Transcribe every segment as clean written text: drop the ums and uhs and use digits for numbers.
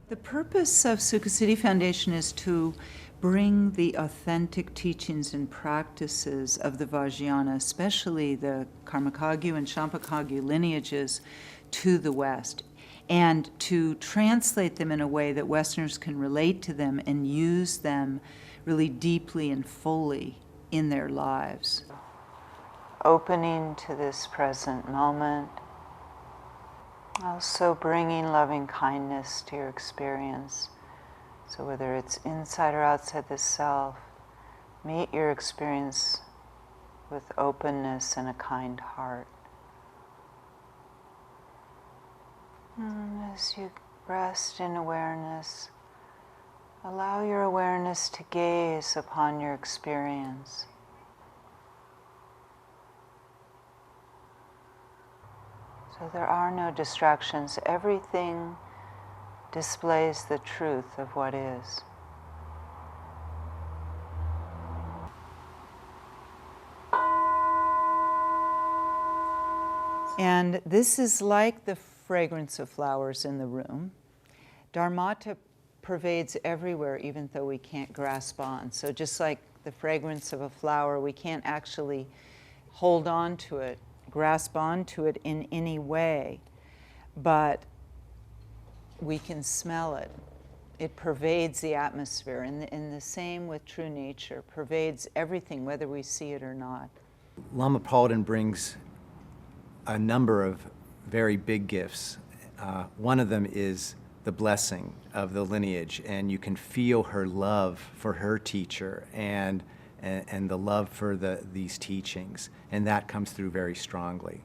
The purpose of Sukhasiddhi Foundation is to bring the authentic teachings and practices of the Vajrayana, especially the Karmakagyu and Shampakagyu lineages, to the West, and to translate them in a way that Westerners can relate to them and use them really deeply and fully in their lives. Opening to this present moment, also bringing loving kindness to your experience. So whether it's inside or outside the self, meet your experience with openness and a kind heart. And as you rest in awareness, allow your awareness to gaze upon your experience. So there are no distractions. Everything displays the truth of what is. And this is like the fragrance of flowers in the room. Dharmata pervades everywhere, even though we can't grasp on. So just like the fragrance of a flower, we can't actually hold on to it, grasp onto it in any way, but we can smell it. It pervades the atmosphere, and the same with true nature, pervades everything, whether we see it or not. Lama Paulden brings a number of very big gifts. One of them is the blessing of the lineage, and you can feel her love for her teacher and the love for these teachings, and that comes through very strongly.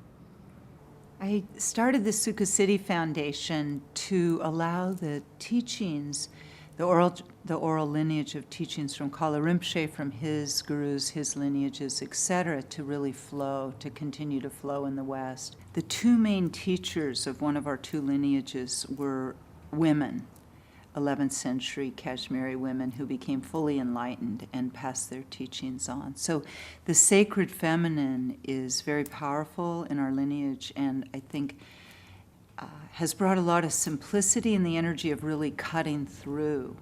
I started the Sukhasiddhi Foundation to allow the teachings, the oral lineage of teachings from Kala Rinpoche, from his gurus, his lineages, etc., to really flow, to continue to flow in the West. The two main teachers of one of our two lineages were women, 11th century Kashmiri women who became fully enlightened and passed their teachings on. So the sacred feminine is very powerful in our lineage, and I think has brought a lot of simplicity and the energy of really cutting through.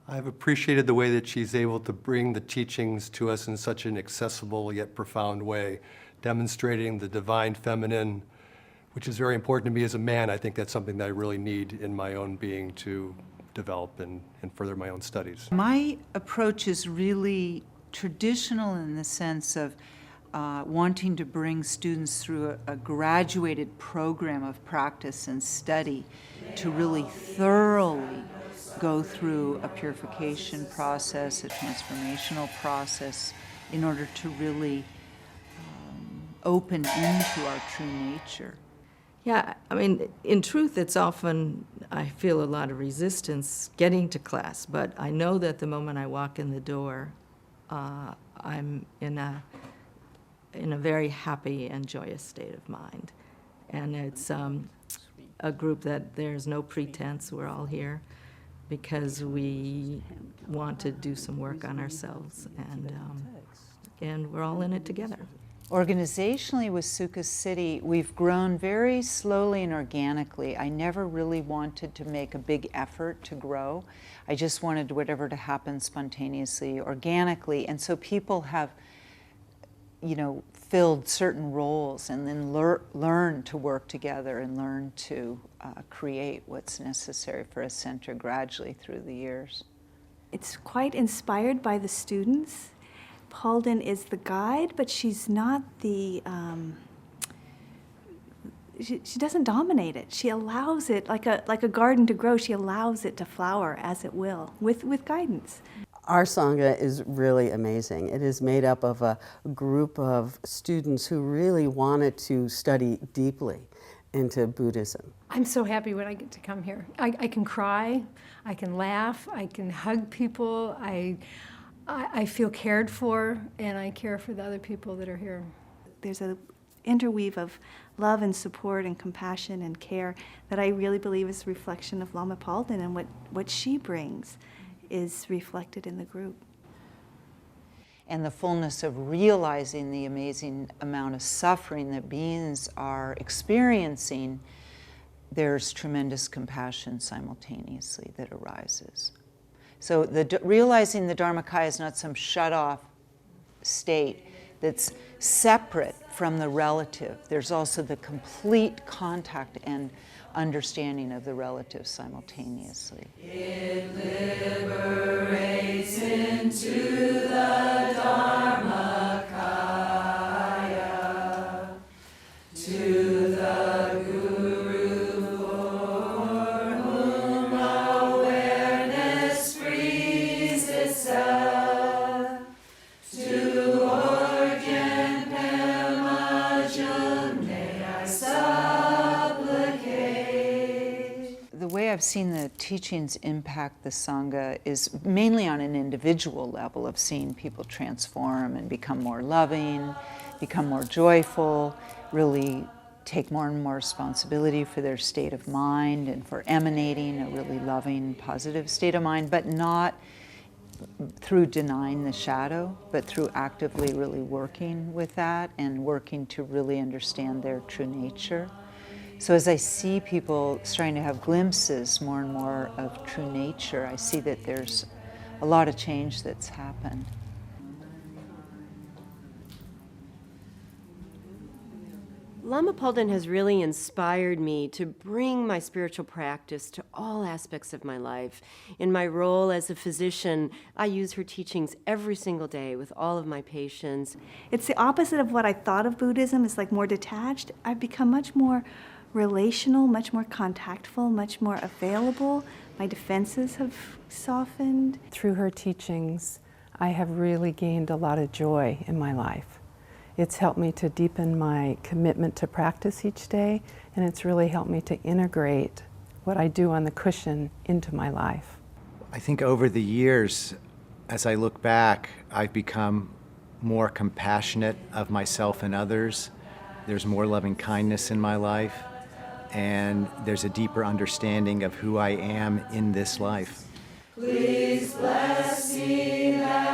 I've appreciated the way that she's able to bring the teachings to us in such an accessible yet profound way, demonstrating the divine feminine, which is very important to me as a man. I think that's something that I really need in my own being to develop and further my own studies. My approach is really traditional in the sense of wanting to bring students through a graduated program of practice and study to really thoroughly go through a purification process, a transformational process, in order to really open into our true nature. Yeah, I mean, in truth, it's often, I feel a lot of resistance getting to class, but I know that the moment I walk in the door, I'm in a very happy and joyous state of mind. And it's a group that there's no pretense. We're all here because we want to do some work on ourselves, and we're all in it together. Organizationally with Sukhasiddhi, we've grown very slowly and organically. I never really wanted to make a big effort to grow. I just wanted whatever to happen spontaneously, organically. And so people have, filled certain roles and then learn to work together and learn to create what's necessary for a center gradually through the years. It's quite inspired by the students. Paulden is the guide, but she's not the, she doesn't dominate it. She allows it, like a garden to grow, she allows it to flower as it will, with guidance. Our Sangha is really amazing. It is made up of a group of students who really wanted to study deeply into Buddhism. I'm so happy when I get to come here. I can cry, I can laugh, I can hug people, I feel cared for, and I care for the other people that are here. There's an interweave of love and support and compassion and care that I really believe is a reflection of Lama Palden, and what she brings is reflected in the group. And the fullness of realizing the amazing amount of suffering that beings are experiencing, there's tremendous compassion simultaneously that arises. So realizing the Dharmakaya is not some shut-off state that's separate from the relative. There's also the complete contact and understanding of the relative simultaneously. It liberates into the Dharmakaya, to the Guru for whom awareness frees itself, to organ Pemajum I supplicate. The way I've seen the teachings impact the Sangha is mainly on an individual level of seeing people transform and become more loving, become more joyful, really take more and more responsibility for their state of mind and for emanating a really loving, positive state of mind, but not through denying the shadow, but through actively really working with that and working to really understand their true nature. So as I see people starting to have glimpses more and more of true nature, I see that there's a lot of change that's happened. Lama Palden has really inspired me to bring my spiritual practice to all aspects of my life. In my role as a physician, I use her teachings every single day with all of my patients. It's the opposite of what I thought of Buddhism. It's like more detached. I've become much more relational, much more contactful, much more available. My defenses have softened. Through her teachings, I have really gained a lot of joy in my life. It's helped me to deepen my commitment to practice each day, and it's really helped me to integrate what I do on the cushion into my life. I think over the years, as I look back, I've become more compassionate of myself and others. There's more loving kindness in my life, and there's a deeper understanding of who I am in this life. Please bless me that